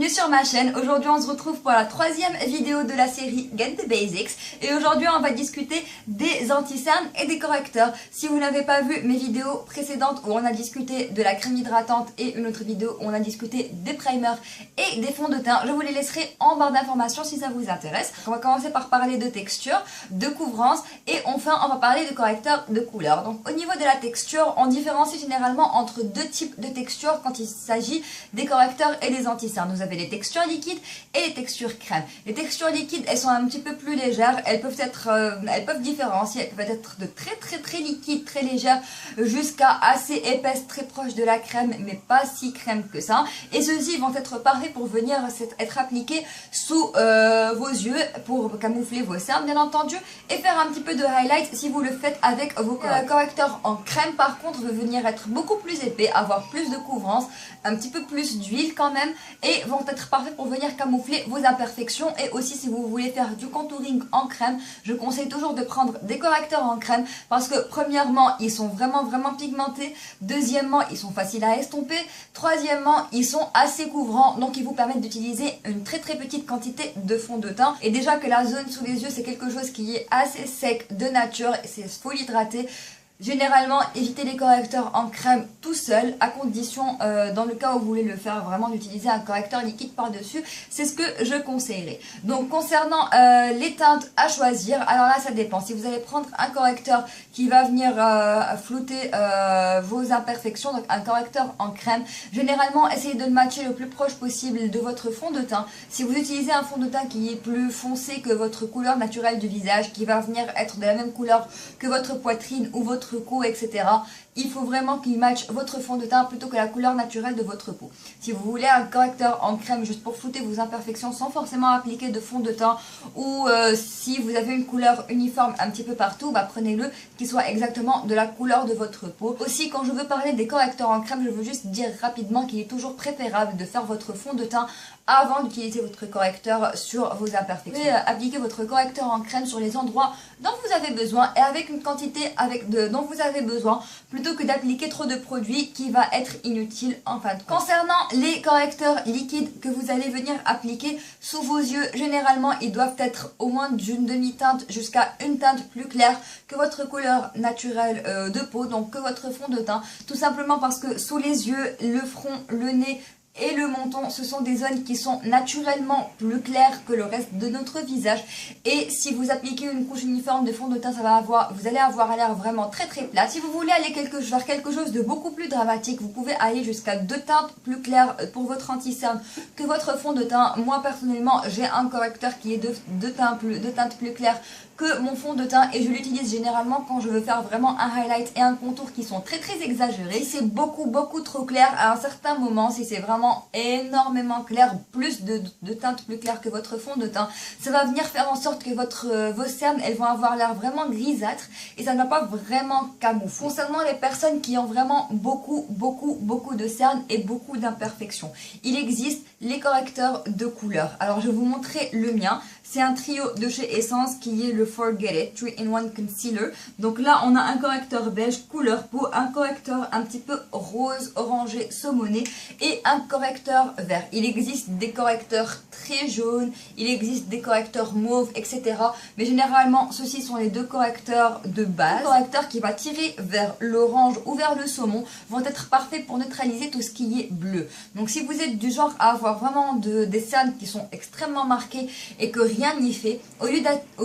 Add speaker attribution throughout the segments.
Speaker 1: bienvenue sur ma chaîne. Aujourd'hui on se retrouve pour la troisième vidéo de la série Get the Basics. Et aujourd'hui on va discuter des anti-cernes et des correcteurs. Si vous n'avez pas vu mes vidéos précédentes où on a discuté de la crème hydratante et une autre vidéo où on a discuté des primers et des fonds de teint, je vous les laisserai en barre d'informations si ça vous intéresse. On va commencer par parler de texture, de couvrance et enfin on va parler de correcteurs de couleur. Donc au niveau de la texture, on différencie généralement entre deux types de textures quand il s'agit des correcteurs et des anti-cernes. Vous avez les textures liquides et les textures crème. Les textures liquides, elles sont un petit peu plus légères, elles peuvent différencier, elles peuvent être de très liquides, très légères, jusqu'à assez épaisses, très proches de la crème, mais pas si crème que ça. Et ceux-ci vont être parfaits pour venir être appliqués sous vos yeux, pour camoufler vos cernes bien entendu, et faire un petit peu de highlight si vous le faites avec vos correcteurs en crème. Par contre, va venir être beaucoup plus épais, avoir plus de couvrance, un petit peu plus d'huile quand même, et vont être parfaits pour venir camoufler vos imperfections. Et aussi si vous voulez faire du contouring en crème, je conseille toujours de prendre des correcteurs en crème parce que premièrement ils sont vraiment pigmentés, deuxièmement ils sont faciles à estomper, troisièmement ils sont assez couvrants, donc ils vous permettent d'utiliser une très petite quantité de fond de teint. Et déjà que la zone sous les yeux c'est quelque chose qui est assez sec de nature, c'est faut l'hydrater. Généralement, évitez les correcteurs en crème tout seul, à condition, dans le cas où vous voulez le faire, vraiment d'utiliser un correcteur liquide par-dessus. C'est ce que je conseillerais. Donc, concernant les teintes à choisir, alors là, ça dépend. Si vous allez prendre un correcteur qui va venir flouter vos imperfections, donc un correcteur en crème, généralement, essayez de le matcher le plus proche possible de votre fond de teint. Si vous utilisez un fond de teint qui est plus foncé que votre couleur naturelle du visage, qui va venir être de la même couleur que votre poitrine ou votre cou, etc. Il faut vraiment qu'il matche votre fond de teint plutôt que la couleur naturelle de votre peau. Si vous voulez un correcteur en crème juste pour flouter vos imperfections sans forcément appliquer de fond de teint, ou si vous avez une couleur uniforme un petit peu partout, bah prenez-le qui soit exactement de la couleur de votre peau. Aussi, quand je veux parler des correcteurs en crème, je veux juste dire rapidement qu'il est toujours préférable de faire votre fond de teint avant d'utiliser votre correcteur sur vos imperfections. Vous pouvez appliquer votre correcteur en crème sur les endroits dont vous avez besoin et avec une quantité dont vous avez besoin, plutôt que d'appliquer trop de produits qui va être inutile en fin de compte. Concernant les correcteurs liquides que vous allez venir appliquer sous vos yeux, généralement ils doivent être au moins d'une demi-teinte jusqu'à une teinte plus claire que votre couleur naturelle de peau, donc que votre fond de teint, tout simplement parce que sous les yeux, le front, le nez et le menton, ce sont des zones qui sont naturellement plus claires que le reste de notre visage. Et si vous appliquez une couche uniforme de fond de teint, vous allez avoir l'air vraiment très plat. Si vous voulez aller vers quelque chose de beaucoup plus dramatique, vous pouvez aller jusqu'à deux teintes plus claires pour votre anti-cerne que votre fond de teint. Moi personnellement, j'ai un correcteur qui est deux teintes plus claires que mon fond de teint, et je l'utilise généralement quand je veux faire vraiment un highlight et un contour qui sont très exagérés. Si c'est beaucoup trop clair à un certain moment, si c'est vraiment énormément clair, plus de teintes plus claires que votre fond de teint, ça va venir faire en sorte que vos cernes, elles vont avoir l'air vraiment grisâtres et ça ne va pas vraiment camoufler. Concernant les personnes qui ont vraiment beaucoup de cernes et beaucoup d'imperfections, il existe les correcteurs de couleur. Alors je vais vous montrer le mien. C'est un trio de chez Essence qui est le Forget It 3-in-1 Concealer. Donc là, on a un correcteur beige couleur peau, un correcteur un petit peu rose, orangé, saumoné et un correcteur vert. Il existe des correcteurs très jaunes, il existe des correcteurs mauves, etc. Mais généralement, ceux-ci sont les deux correcteurs de base. Les correcteurs qui va tirer vers l'orange ou vers le saumon vont être parfaits pour neutraliser tout ce qui est bleu. Donc si vous êtes du genre à avoir vraiment des cernes qui sont extrêmement marquées et que rien n'y fait, au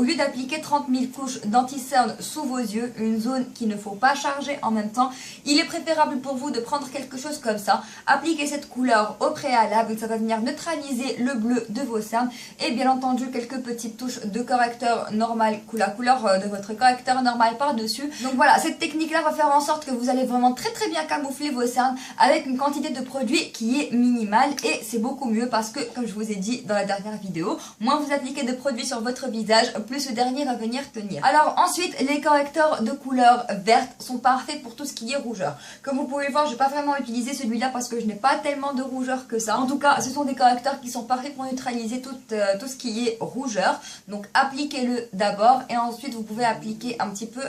Speaker 1: lieu d'appliquer 30 000 couches d'anti-cerne sous vos yeux, une zone qu'il ne faut pas charger en même temps, il est préférable pour vous de prendre quelque chose comme ça, appliquer cette couleur au préalable, ça va venir neutraliser le bleu de vos cernes, et bien entendu quelques petites touches de correcteur normal, la couleur de votre correcteur normal par-dessus. Donc voilà, cette technique là va faire en sorte que vous allez vraiment très bien camoufler vos cernes avec une quantité de produit qui est minimale, et c'est beaucoup mieux parce que, comme je vous ai dit dans la dernière vidéo, moins vous appliquez appliquez de produit sur votre visage, plus ce dernier va venir tenir. Alors ensuite, les correcteurs de couleur verte sont parfaits pour tout ce qui est rougeur. Comme vous pouvez le voir, je ne vais pas vraiment utiliser celui-là parce que je n'ai pas tellement de rougeur que ça. En tout cas, ce sont des correcteurs qui sont parfaits pour neutraliser tout ce qui est rougeur. Donc appliquez-le d'abord et ensuite vous pouvez appliquer un petit peu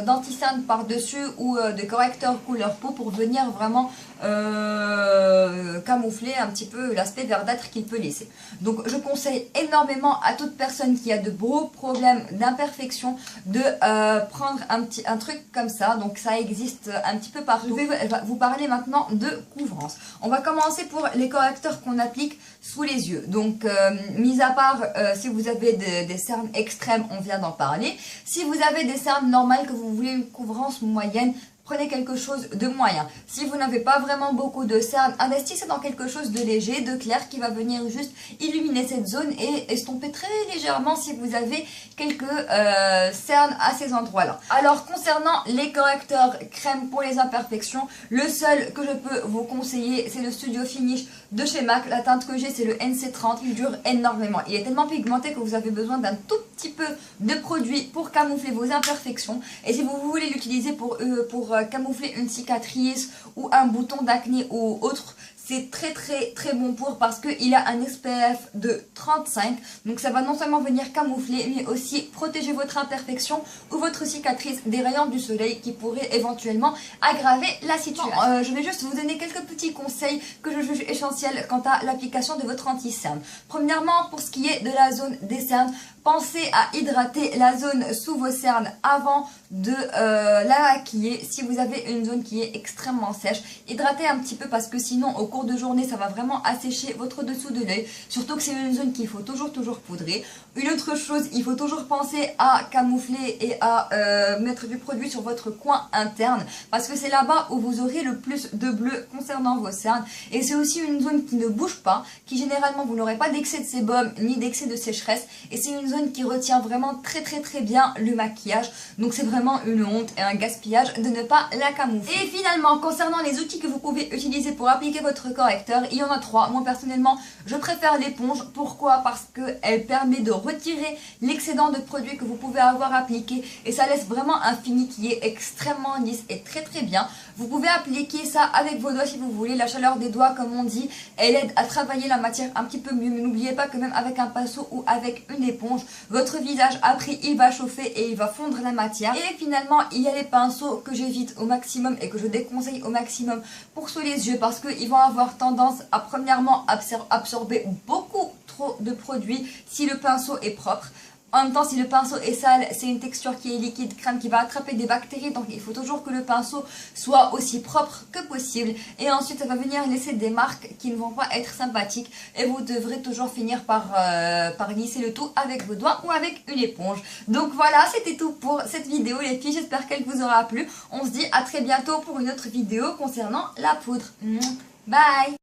Speaker 1: d'anti-cerne par-dessus ou de correcteur couleur peau pour venir vraiment camoufler un petit peu l'aspect verdâtre qu'il peut laisser. Donc je conseille énormément à toute personne qui a de gros problèmes d'imperfection de prendre un truc comme ça. Donc ça existe un petit peu partout. Je vais vous parler maintenant de couvrance. On va commencer pour les correcteurs qu'on applique sous les yeux. Donc mis à part si vous avez des cernes extrêmes, on vient d'en parler. Si vous avez des cernes normales, que vous voulez une couvrance moyenne, prenez quelque chose de moyen. Si vous n'avez pas vraiment beaucoup de cernes, investissez dans quelque chose de léger, de clair, qui va venir juste illuminer cette zone et estomper très légèrement si vous avez quelques cernes à ces endroits-là. Alors, concernant les correcteurs crème pour les imperfections, le seul que je peux vous conseiller, c'est le Studio Finish de chez MAC. La teinte que j'ai, c'est le NC30. Il dure énormément. Il est tellement pigmenté que vous avez besoin d'un tout petit peu de produit pour camoufler vos imperfections. Et si vous voulez l'utiliser pour camoufler une cicatrice ou un bouton d'acné ou autre, c'est très bon pour, parce qu'il a un SPF de 35. Donc ça va non seulement venir camoufler, mais aussi protéger votre imperfection ou votre cicatrice des rayons du soleil qui pourraient éventuellement aggraver la situation. Je vais juste vous donner quelques petits conseils que je juge essentiels quant à l'application de votre anti-cerne. Premièrement, pour ce qui est de la zone des cernes, pensez à hydrater la zone sous vos cernes avant de la maquiller. Si vous avez une zone qui est extrêmement sèche, hydratez un petit peu parce que sinon au cours de journée ça va vraiment assécher votre dessous de l'œil. Surtout que c'est une zone qu'il faut toujours poudrer. Une autre chose, il faut toujours penser à camoufler et à mettre du produit sur votre coin interne parce que c'est là-bas où vous aurez le plus de bleu concernant vos cernes. Et c'est aussi une zone qui ne bouge pas, qui généralement vous n'aurez pas d'excès de sébum ni d'excès de sécheresse. Et c'est une zone qui retient vraiment très bien le maquillage. Donc c'est vraiment une honte et un gaspillage de ne pas la camoufler. Et finalement, concernant les outils que vous pouvez utiliser pour appliquer votre correcteur, il y en a 3. Moi personnellement, je préfère l'éponge. Pourquoi? Parce qu'elle permet de retirer l'excédent de produit que vous pouvez avoir appliqué et ça laisse vraiment un fini qui est extrêmement lisse et très bien. Vous pouvez appliquer ça avec vos doigts si vous voulez. La chaleur des doigts, comme on dit, elle aide à travailler la matière un petit peu mieux. Mais n'oubliez pas que même avec un pinceau ou avec une éponge, votre visage après il va chauffer et il va fondre la matière. Et finalement, il y a les pinceaux que j'évite au maximum et que je déconseille au maximum pour sous les yeux parce qu'ils vont avoir tendance à premièrement absorber beaucoup trop de produits si le pinceau est propre. En même temps, si le pinceau est sale, c'est une texture qui est liquide, crème, qui va attraper des bactéries. Donc il faut toujours que le pinceau soit aussi propre que possible. Et ensuite, ça va venir laisser des marques qui ne vont pas être sympathiques. Et vous devrez toujours finir par lisser le tout avec vos doigts ou avec une éponge. Donc voilà, c'était tout pour cette vidéo les filles. J'espère qu'elle vous aura plu. On se dit à très bientôt pour une autre vidéo concernant la poudre. Bye!